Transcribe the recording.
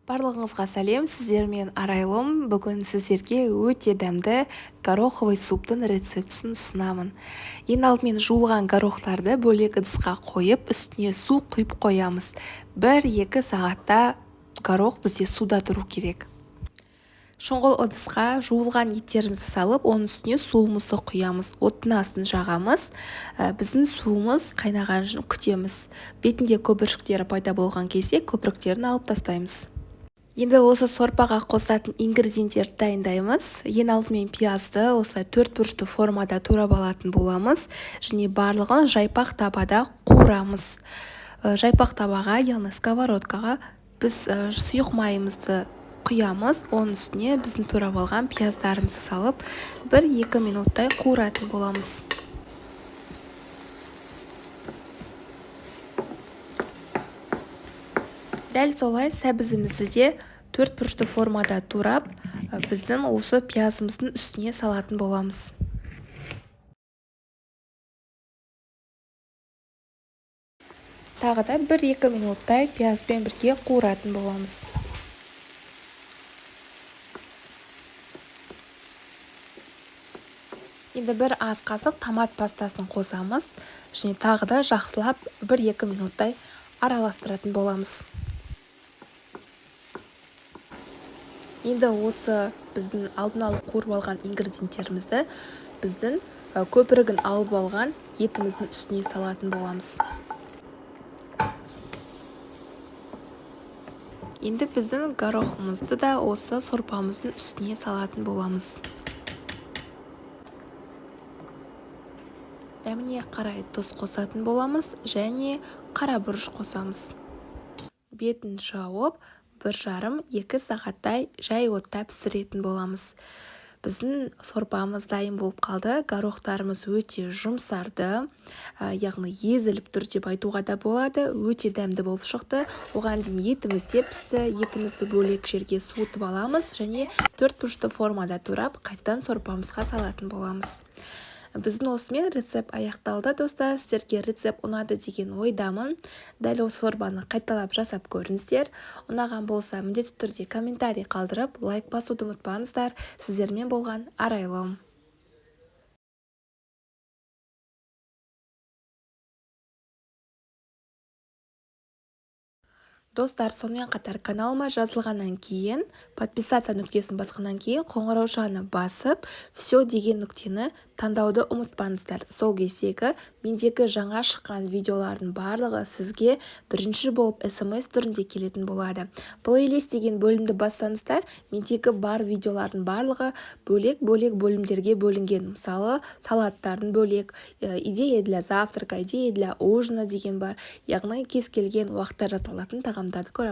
Барлығыңызға сәлем, сіздермен Арайлым. Бүгін сіздерге өте дәмді гороховый суптың рецептісін ұсынамын. Ең алдымен жуылған горохтарды бөлек ыдысқа қойып, үстіне су құйып қоямыз. 1-2 сағатта горох бізде суда тұру керек. Шұңғыл ыдысқа жуылған еттерімізді салып, оның үстіне суымызды құямыз. Оттың астын жағамыз. Біздің суымыз қайнағанын күтеміз. Бетінде көпіршіктері пайда болған кезде көпіршіктерін алып тастаймыз. Енді осы сорпаға қосатын ингредиенттерді дайындаймыз. Ең алдымен пиязды осылай 4 бұрышты формада турап алатын боламыз. Және барлығын жайпақ табада қуырамыз. Жайпақ табаға, яғни сковородкаға біз сұйық майымызды құямыз. Оның үстіне біздің турап алған пияздарымызды салып 1-2 минуттай қуыратын боламыз. Дәл солай сәбізімізді де 4 бұрышты формада турап, біздің осы пиязымыздың үстіне салатын боламыз. Тағы да 1-2 минуттай пиязбен бірге қуыратын боламыз. Енді бір ас қасық томат пастасын қосамыз, және тағы да жақсылап 1-2 минуттай араластыратын боламыз. Енді осы біздің алдын ала қуырып алған ингредиенттерімізді біздің көпірігін алып алған етіміздің үстіне салатын боламыз. Енді біздің горохымызды да осы сорпамыздың үстіне салатын боламыз. Дәміне қарай тұз қосатын боламыз және қара бұрыш қосамыз. Бетін жауып 1,5-2 сағаттай жай отта пісіретін боламыз. Біздің сорпамыз дайын болып қалды. Горохтарымыз өте жұмсарды, яғни езіліп тұр деп айтуға да болады. Өте дәмді болып шықты. Оған дейін етіміз де пісті. Етімізді бөлек жерге суытып аламыз және 4 бұрышты формада турап, қайтадан сорпамызға салатын боламыз. Біздің осымен рецепт аяқталды, достар. Сіздерге рецепт ұнады деген ойдамын. Дәл осы сорпаны қайталап жасап көріңіздер. Ұнаған болса, міндетті түрде комментарий қалдырып, лайк басуды ұмытпаңыздар. Сіздермен болған Арайлым. Достар, сонымен қатар каналыма жазылғаннан кейін, подписаться нүктесін басқаннан кейін қоңыраушаны басып, все деген нүктені таңдауды ұмытпаңыздар. Сол кездегі мендегі жаңа шыққан видеолардың барлығы сізге бірінші болып SMS түрінде келетін болады. Плейлист деген бөлімді бассаңыздар, мендегі бар видеолардың барлығы бөлек-бөлек бөлімдерге бөлінген. Мысалы, салаттардың бөлек, идея для завтрака, идея для ужина деген бар. Яғни кез келген уақытта жасалатын тағамдарды көре